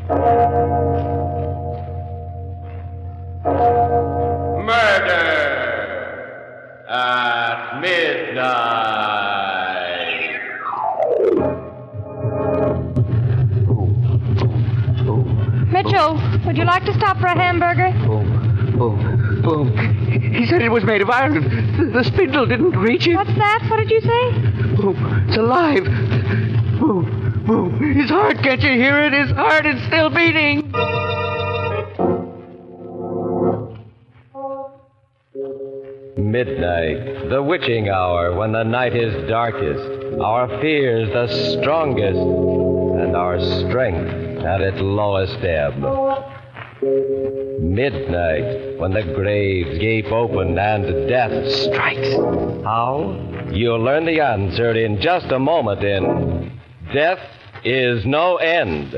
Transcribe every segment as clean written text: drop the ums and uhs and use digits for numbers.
Murder at midnight. Mitchell, would you like to stop for a hamburger? Boom, boom, boom. He said it was made of iron. The spindle didn't reach it. What's that? What did you say? Boom, it's alive. Boom, boom. His heart, can't you hear it? His heart is still beating. Midnight, the witching hour when the night is darkest, our fears the strongest, and our strength at its lowest ebb. Midnight, when the graves gape open and death strikes. How? You'll learn the answer in just a moment in Death is No End.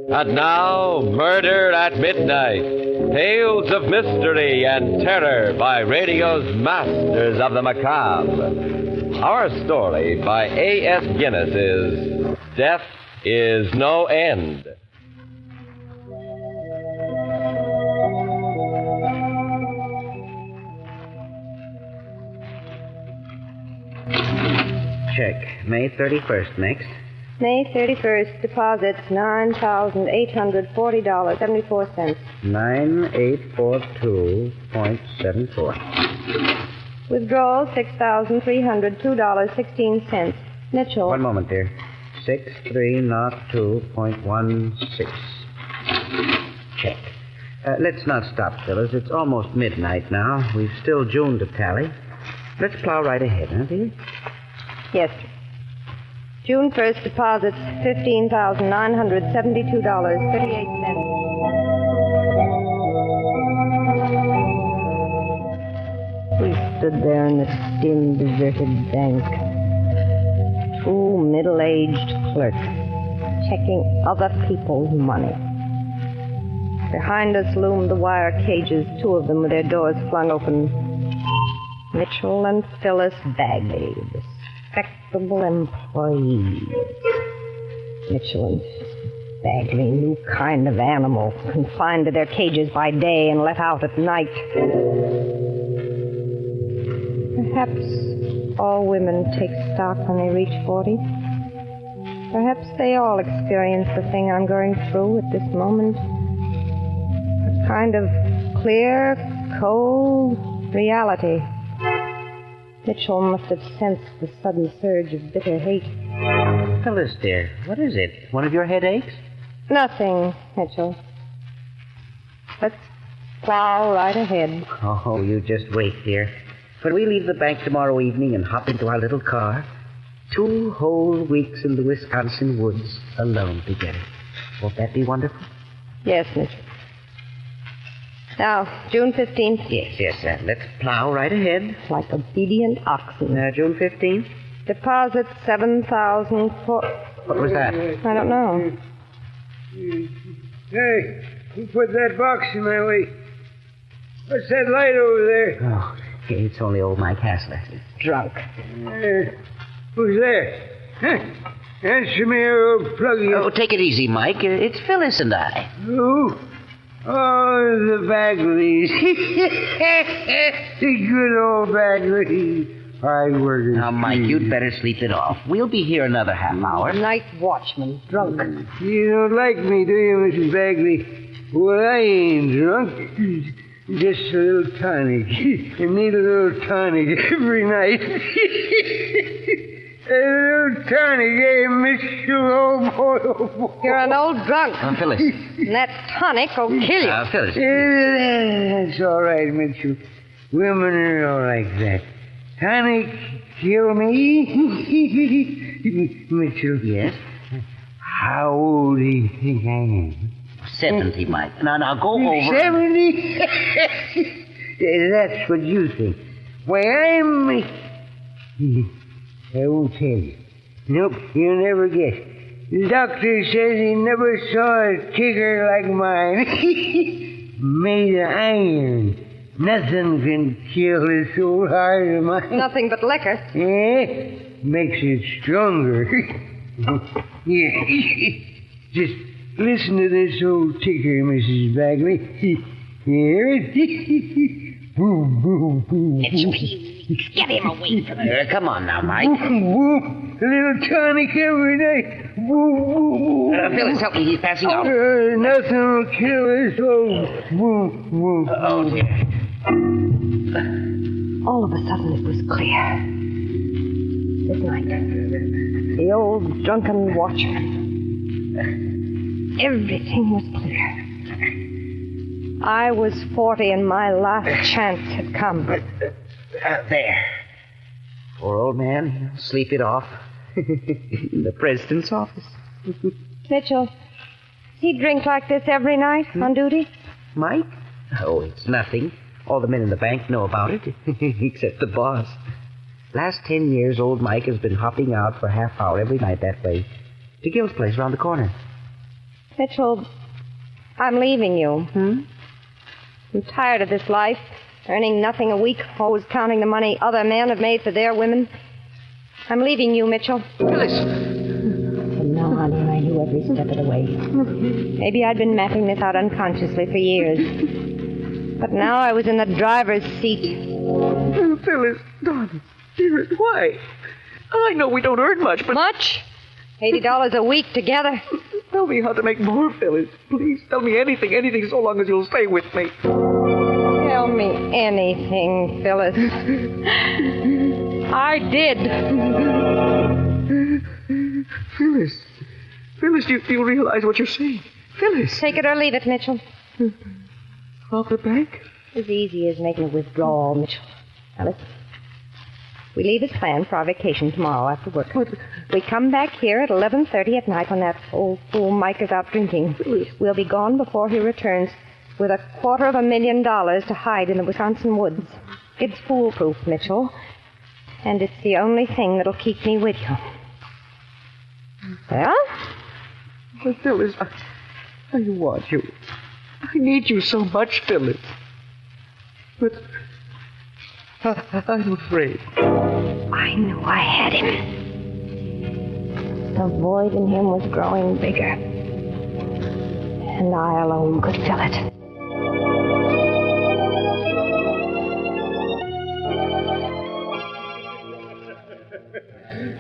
And now, Murder at Midnight. Tales of mystery and terror by radio's masters of the macabre. Our story by A.S. Guinness is Death is No End. Check. May 31st next. May 31st, deposits $9,840.74. 9842.74. Withdrawal $6,302.16. Mitchell. One moment, dear. 6302.16. Check. Let's not stop, fellas. It's almost midnight now. We've still June to tally. Let's plow right ahead, huh, dear? Yes, sir. June 1st, deposits $15,972.38. We stood there in the dim, deserted bank. Two middle-aged clerks checking other people's money. Behind us loomed the wire cages, two of them with their doors flung open. Mitchell and Phyllis Bagley, respectable employees. Mitchell and Bagley, new kind of animal, confined to their cages by day and let out at night. Perhaps all women take stock when they reach 40. Perhaps they all experience the thing I'm going through at this moment. A kind of clear, cold reality. Mitchell must have sensed the sudden surge of bitter hate. Phyllis, dear, what is it? One of your headaches? Nothing, Mitchell. Let's plow right ahead. Oh, you just wait, dear. When we leave the bank tomorrow evening and hop into our little car, 2 whole weeks in the Wisconsin woods alone together. Won't that be wonderful? Yes, Mitchell. Now, June 15th. Yes. Let's plow right ahead. Like obedient oxen. Now, June 15th. Deposit $7,000 for... What was that? I don't know. Hey, who put that box in my way? What's that light over there? Oh, it's only old Mike Hassler. Drunk. Who's there? Huh? Answer me or I'll plug you. Oh, take it easy, Mike. It's Phyllis and I. Who? Oh, the Bagleys. The good old Bagleys. Hard workers. Now, Mike, you'd better sleep it off. We'll be here another half hour. Night watchman, drunk. You don't like me, do you, Mrs. Bagley? Well, I ain't drunk. Just a little tonic. I need a little tonic every night. A little tonic, Mitchell, oh boy. You're an old drunk. Phyllis. And that tonic will kill you. Phyllis. That's all right, Mitchell. Women are all like that. Tonic, kill me. Mitchell. Yes? How old do you think I am? 70, Mike. Now, go over. 70? That's what you think. Why, I won't tell you. Nope, you'll never guess. The doctor says he never saw a ticker like mine. Made of iron. Nothing can kill this old heart of mine. Nothing but liquor. Eh? Makes it stronger. Yeah. Just listen to this old ticker, Mrs. Bagley. Hear it? Boom, boom, boom. Mitchell, get him away from her. Come on now, Mike. Boom, boom. A little tonic every night. Boom, boom, boom. Phyllis, help me. He's passing out. Nothing will kill this old. Boom, boom. Oh, dear. All of a sudden it was clear. This night, the old drunken watchman. Everything was clear. I was 40 and my last chance had come. There. Poor old man. He'll sleep it off. In the president's office. Mitchell, does he drink like this every night on duty? Mike? Oh, it's nothing. All the men in the bank know about it, except the boss. Last 10 years, old Mike has been hopping out for a half hour every night that way. To Gil's place around the corner. Mitchell, I'm leaving you. I'm tired of this life, earning nothing a week, always counting the money other men have made for their women. I'm leaving you, Mitchell. Phyllis! From now on, I knew every step of the way. Maybe I'd been mapping this out unconsciously for years. But now I was in the driver's seat. Phyllis, darling, dearest, why? I know we don't earn much, but... Much? $80 a week together. Tell me how to make more, Phyllis. Please, tell me anything, so long as you'll stay with me. Tell me anything, Phyllis. I did. Phyllis, do you realize what you're saying? Phyllis! Take it or leave it, Mitchell. Rob the bank? As easy as making a withdrawal, Mitchell. Now listen. We leave as planned for our vacation tomorrow after work. We come back here at 11:30 at night when that old fool Mike is out drinking. We'll be gone before he returns with $250,000 to hide in the Wisconsin woods. It's foolproof, Mitchell. And it's the only thing that'll keep me with you. Well? But Phyllis, I want you. I need you so much, Phyllis. But I'm afraid. I knew I had him. The void in him was growing bigger. And I alone could fill it.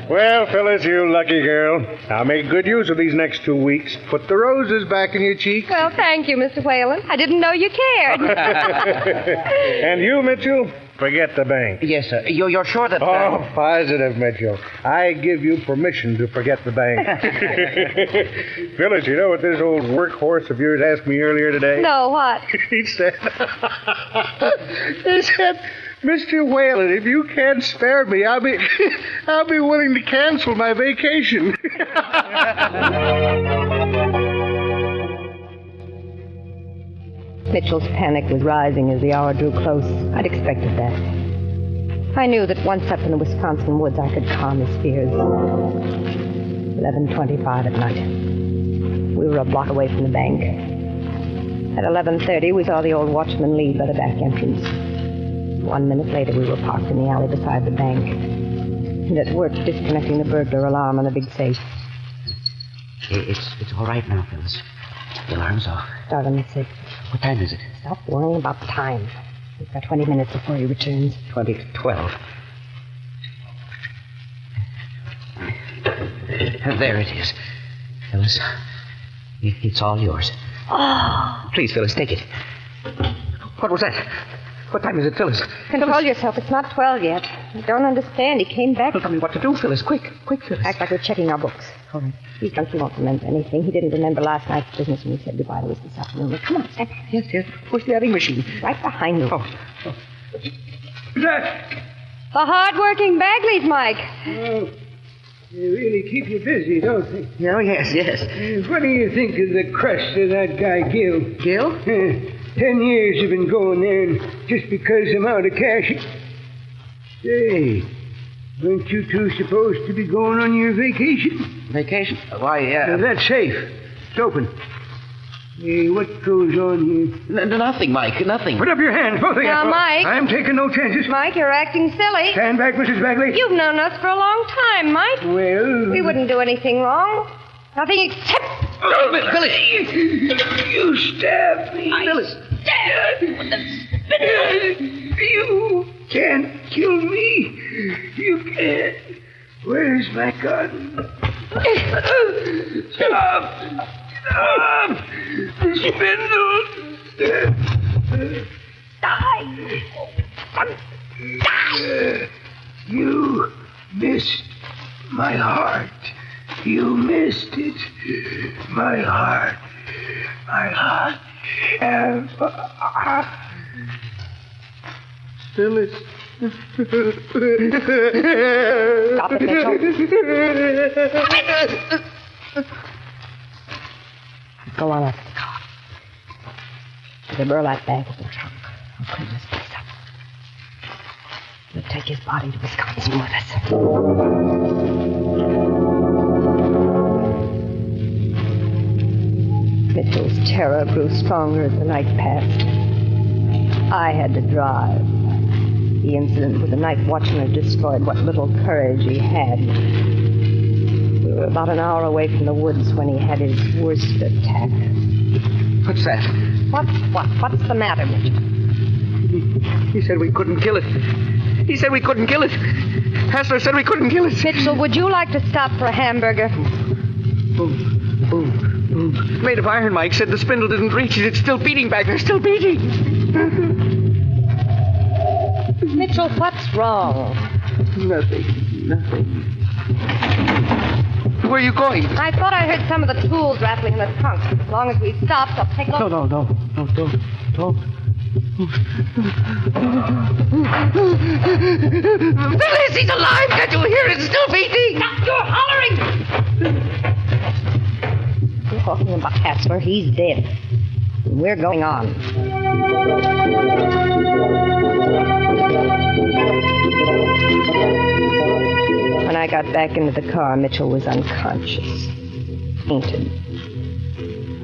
Well, Phyllis, you lucky girl. I'll make good use of these next 2 weeks. Put the roses back in your cheeks. Well, thank you, Mr. Whalen. I didn't know you cared. And you, Mitchell, forget the bank. Yes, sir. You're sure that... Oh, positive, Mitchell. I give you permission to forget the bank. Phyllis, you know what this old workhorse of yours asked me earlier today? No, what? He said, Mr. Whalen, if you can't spare me, I'll be willing to cancel my vacation. Mitchell's panic was rising as the hour drew close. I'd expected that. I knew that once up in the Wisconsin woods, I could calm his fears. 11:25 at night. We were a block away from the bank. At 11:30, we saw the old watchman leave by the back entrance. 1 minute later, we were parked in the alley beside the bank. And at work disconnecting the burglar alarm on the big safe. It's all right now, Phyllis. The alarm's off. Start on the 6th. What time is it? Stop worrying about the time. We've got 20 minutes before he returns. 20 to 12. There it is. Phyllis, it's all yours. Oh! Please, Phyllis, take it. What was that? What time is it, Phyllis? Control yourself. It's not 12 yet. I don't understand. He came back. Well, tell me what to do, Phyllis. Quick, Phyllis. Act like we're checking our books. All right. Please don't you won't remember anything. He didn't remember last night's business when he said goodbye to us this afternoon. Now, come on, stand back. Yes. Where's the adding machine? Right behind you. Oh. That. The hard-working Bagleys, Mike. Oh, they really keep you busy, don't they? Oh, yes. What do you think of the crust of that guy, Gil? Gil? 10 years I've been going there, and just because I'm out of cash... Say, Aren't you two supposed to be going on your vacation? Vacation? Why, That's safe. It's open. Hey, what goes on here? Nothing, Mike, nothing. Put up your hands, both of you. Now, Mike. I'm taking no chances. Mike, you're acting silly. Stand back, Mrs. Bagley. You've known us for a long time, Mike. Well... We wouldn't do anything wrong. Nothing except... Phyllis! You stabbed me. Phyllis! You can't kill me. You can't. Where's my gun? Stop! Stop! The spindle! Die! You missed my heart. You missed it. My heart. My heart. Phyllis. Stop it, Mitchell. Go on up to the car. There's a burlap bag in the trunk. I'll clean this place up. We'll take his body to Wisconsin with us. Mitchell's terror grew stronger as the night passed. I had to drive. The incident with the night watchman had destroyed what little courage he had. We were about an hour away from the woods when he had his worst attack. What's that? What's the matter, Mitchell? He said we couldn't kill it. He said we couldn't kill it. Hassler said we couldn't kill it. Mitchell, would you like to stop for a hamburger? Boom, boom, boom. Made of iron, Mike said the spindle didn't reach it. It's still beating back there, still beating. Mitchell, what's wrong? Nothing. Where are you going? I thought I heard some of the tools rattling in the trunk. As long as we stopped, I'll take a look. No, don't. Phyllis, he's alive! Can't you hear it? It's still beating! Stop! You're hollering! You're talking about Hassler. He's dead. We're going on. When I got back into the car, Mitchell was unconscious, fainted.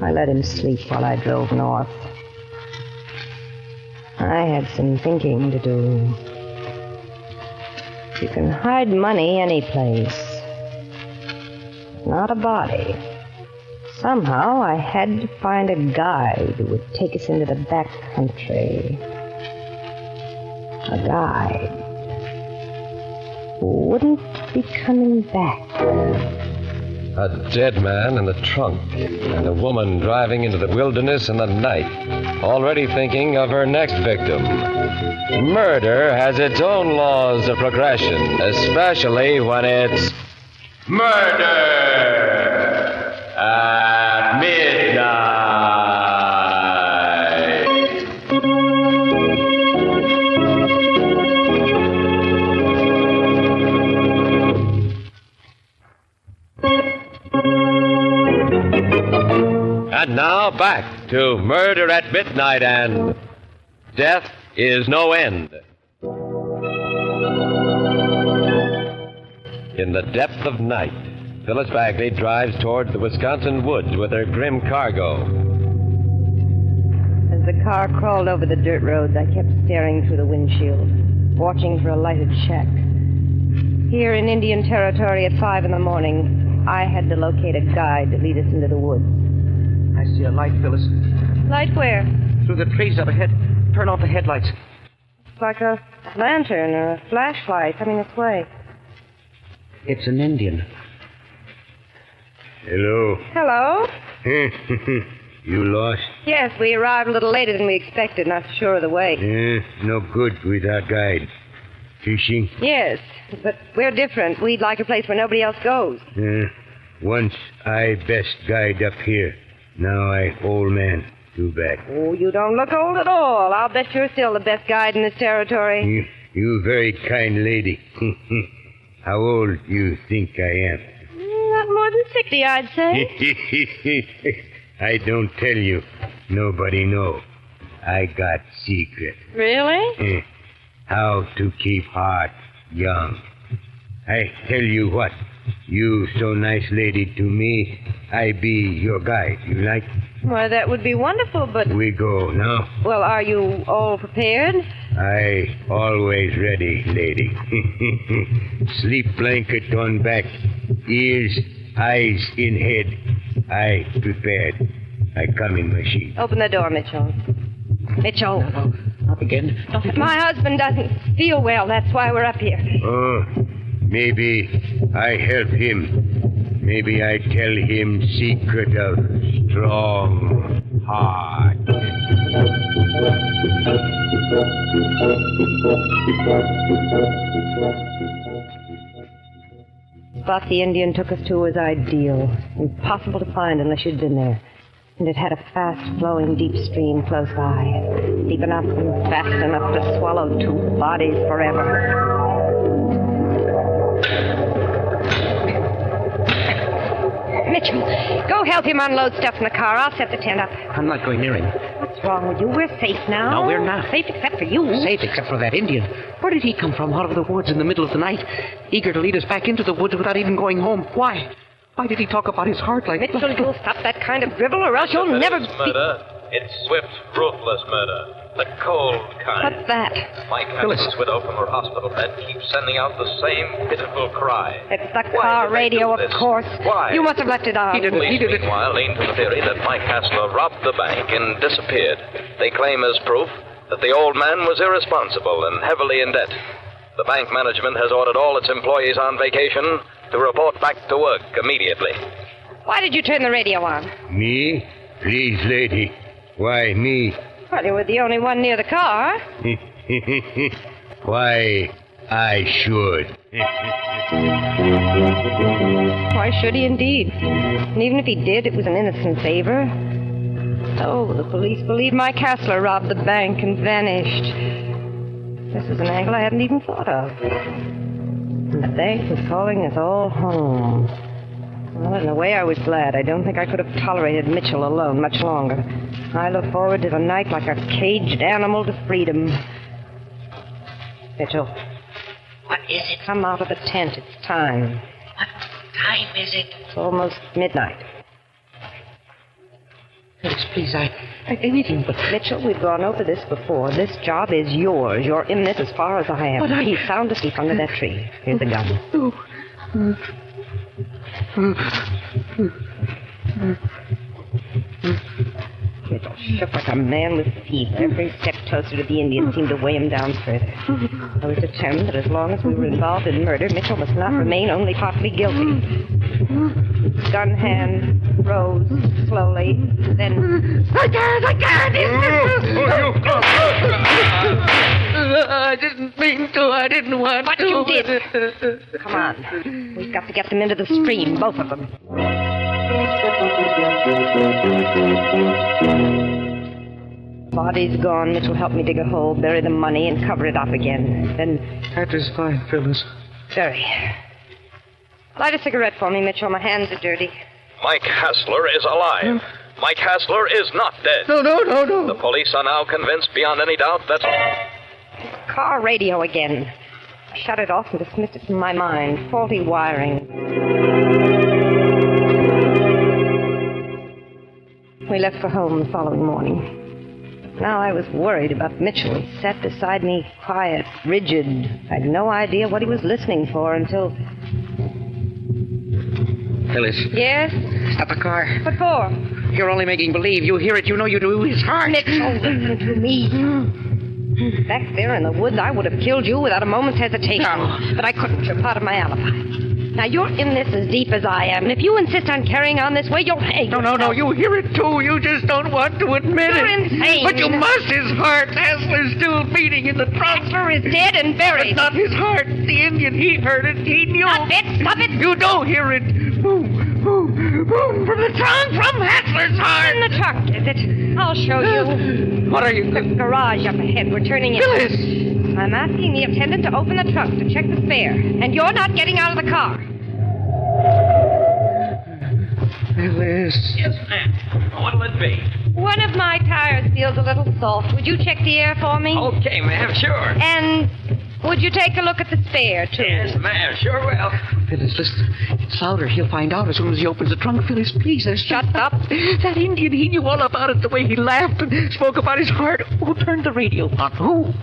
I let him sleep while I drove north. I had some thinking to do. You can hide money any place. Not a body. Somehow I had to find a guide who would take us into the back country. A guide who wouldn't be coming back. A dead man in the trunk, and a woman driving into the wilderness in the night, already thinking of her next victim. Murder has its own laws of progression, especially when it's Murder at midnight. And now back to Murder at Midnight and Death is No End. In the depth of night, Phyllis Bagley drives towards the Wisconsin woods with her grim cargo. As the car crawled over the dirt roads, I kept staring through the windshield, watching for a lighted shack. Here in Indian Territory at 5 a.m, I had to locate a guide to lead us into the woods. I see a light, Phyllis. Light where? Through the trees up ahead. Turn off the headlights. It's like a lantern or a flashlight coming this way. It's an Indian. Hello. Hello? You lost? Yes, we arrived a little later than we expected, not sure of the way. No good without guide. Fishing? Yes, but we're different. We'd like a place where nobody else goes. Once I best guide up here. Now I old man. Too bad. Oh, you don't look old at all. I'll bet you're still the best guide in this territory. You very kind lady. How old do you think I am? Not more than 60, I'd say. I don't tell you. Nobody know. I got secret. Really? How to keep heart young. I tell you what, you so nice lady to me, I be your guide. You like? Well, that would be wonderful, but... We go now. Well, are you all prepared? I always ready, lady. Sleep blanket on back, ears, eyes in head. I prepared. I come in my sheet. Open the door, Mitchell. Mitchell. No, not again. Not again. My husband doesn't feel well. That's why we're up here. Oh, maybe I help him. Maybe I tell him secret of strong heart. The spot the Indian took us to was ideal. Impossible to find unless you'd been there. And it had a fast-flowing deep stream close by. Deep enough and fast enough to swallow two bodies forever. Mitchell, go help him unload stuff in the car. I'll set the tent up. I'm not going near him. What's wrong with you? We're safe now. No, we're not. Safe except for you. Safe except for that Indian. Where did he come from out of the woods in the middle of the night, eager to lead us back into the woods without even going home? Why? Why did he talk about his heart like... Mitchell, you'll stop that kind of drivel or else you'll never be... Murder. It's swift, ruthless murder. The cold kind. What's that? Mike Hassler's widow from her hospital bed keeps sending out the same pitiful cry. It's the car radio, of course. Why? You must have left it on. Police, meanwhile, lean to the theory that Mike Hassler robbed the bank and disappeared. They claim as proof that the old man was irresponsible and heavily in debt. The bank management has ordered all its employees on vacation to report back to work immediately. Why did you turn the radio on? Me? Please, lady. Why me? Well, you were the only one near the car. Why, I should. Why should he indeed? And even if he did, it was an innocent favor. Oh, the police believe Mike Hassler robbed the bank and vanished. This is an angle I hadn't even thought of. And the bank was calling us all home. Well, in a way, I was glad. I don't think I could have tolerated Mitchell alone much longer. I look forward to the night like a caged animal to freedom. Mitchell. What is it? Come out of the tent. It's time. What time is it? It's almost midnight. Please, anything but... Mitchell, we've gone over this before. This job is yours. You're in this as far as I am. But He's sound asleep under that tree. Here's the gun. Mitchell shook like a man with fever. Every step closer to the Indian seemed to weigh him down further. I was determined that as long as we were involved in murder, Mitchell must not remain only partly guilty. His gun hand rose slowly, then... I can't! I didn't mean to. I didn't want But to. you did. Come on. We've got to get them into the stream, both of them. Body's gone. Mitchell helped me dig a hole, bury the money, and cover it up again. Then... That is fine, Phyllis. Very. Light a cigarette for me, Mitchell. My hands are dirty. Mike Hassler is alive. Mike Hassler is not dead. No. The police are now convinced beyond any doubt that... Car radio again. I shut it off and dismissed it from my mind. Faulty wiring. We left for home the following morning. Now I was worried about Mitchell. He sat beside me, quiet, rigid. I had no idea what he was listening for until... Phyllis. Yes? Stop the car. What for? You're only making believe. You hear it. You know you do. His heart. Mitchell, listen to me. Back there in the woods, I would have killed you without a moment's hesitation. No. But I couldn't. You're part of my alibi. Now, you're in this as deep as I am, and if you insist on carrying on this way, you'll hang yourself. No. You hear it, too. You just don't want to admit You're it. insane. But you must. His heart. Hassler's still beating in the trunk. Hassler is dead and buried. But not his heart. The Indian, he heard it. He knew. Stop it. You don't hear it. Boom. From the trunk. From Hassler's heart. In the trunk, is it? I'll show you. What are you... The garage up ahead. We're turning in. Phyllis! I'm asking the attendant to open the trunk to check the spare. And you're not getting out of the car. Phyllis. Yes, ma'am. What'll it be? One of my tires feels a little soft. Would you check the air for me? Okay, ma'am, sure. And Would you take a look at the spare, too? Yes, ma'am, sure will. Phyllis, listen. It's louder. He'll find out as soon as he opens the trunk. Phyllis, please. Shut up. That Indian, he knew all about it, the way he laughed and spoke about his heart. Who turned the radio on? Who?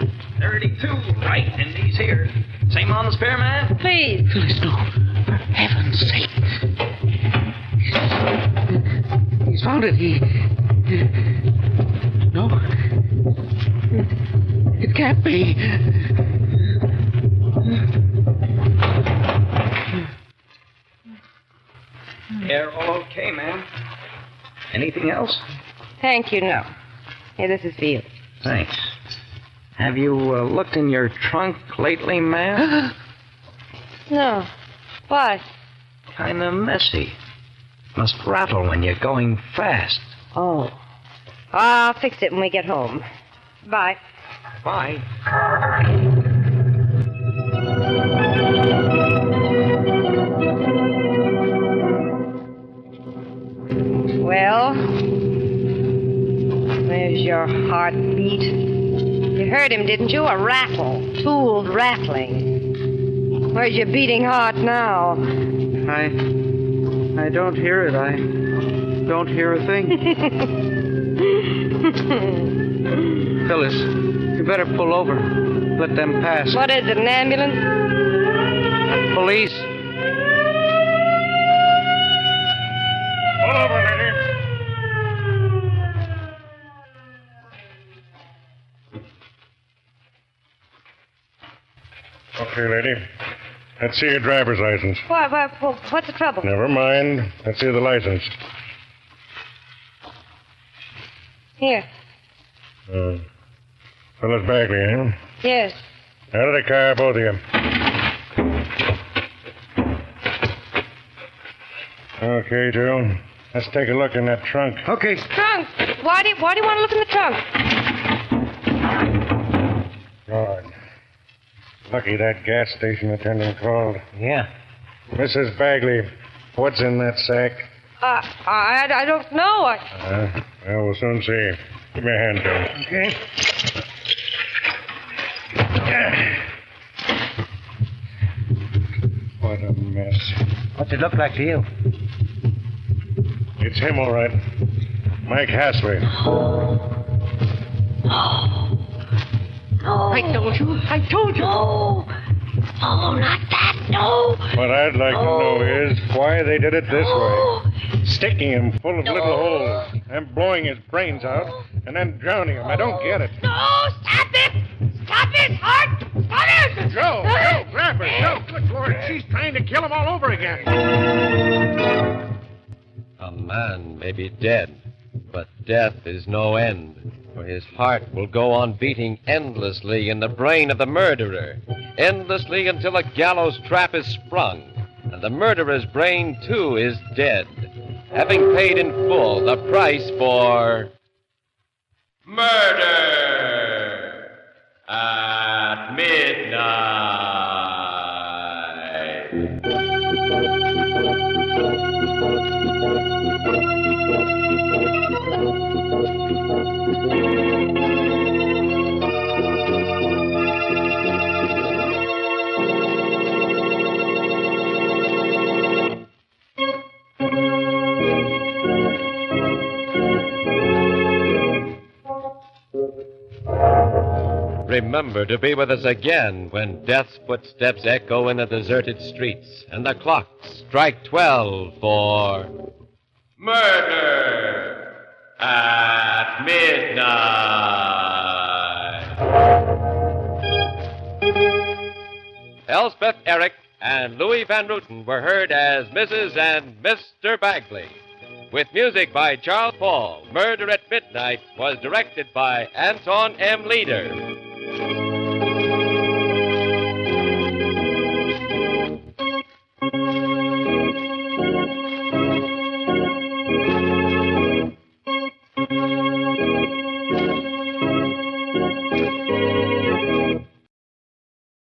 32, right, and he's here. Same on the spare, man? Please. Phyllis, no. For heaven's sake. He's found it. No. It can't be. They're all okay, ma'am. Anything else? Thank you, no. Here, this is for you. Thanks. Have you looked in your trunk lately, ma'am? No. Why? Kind of messy. Must rattle when you're going fast. Oh. I'll fix it when we get home. Bye. Bye. Well, where's your heartbeat? You heard him, didn't you? A rattle. Tooled rattling. Where's your beating heart now? I don't hear it. I don't hear a thing. Phyllis, you better pull over. Let them pass. What is it, an ambulance? Police. Pull over, lady. Okay, lady. Let's see your driver's license. What's the trouble? Never mind. Let's see the license. Here. Phyllis Bagley, eh? Yes. Out of the car, both of you. Okay, Joe. Let's take a look in that trunk. Okay. Trunk. Why do you want to look in the trunk? God. Lucky that gas station attendant called. Yeah. Mrs. Bagley, what's in that sack? I don't know. Well, we'll soon see. Give me a hand, Joe. Okay. What a mess. What's it look like to you? It's him, all right. Mike Hasley. No. I told you. No. Oh, not that. No. What I'd like to know is why they did it this way. Sticking him full of little holes and blowing his brains out and then drowning him. I don't get it. No, stop it. Stop his heart. Stop it. Joe, grab her. Joe, good Lord, she's trying to kill him all over again. A man may be dead, but death is no end, for his heart will go on beating endlessly in the brain of the murderer, endlessly until a gallows trap is sprung, and the murderer's brain, too, is dead, having paid in full the price for murder at midnight. Remember to be with us again when death's footsteps echo in the deserted streets and the clocks strike 12 for murder at midnight. Elspeth Eric and Louis Van Rooten were heard as Mrs. and Mr. Bagley. With music by Charles Paul, Murder at Midnight was directed by Anton M. Leader.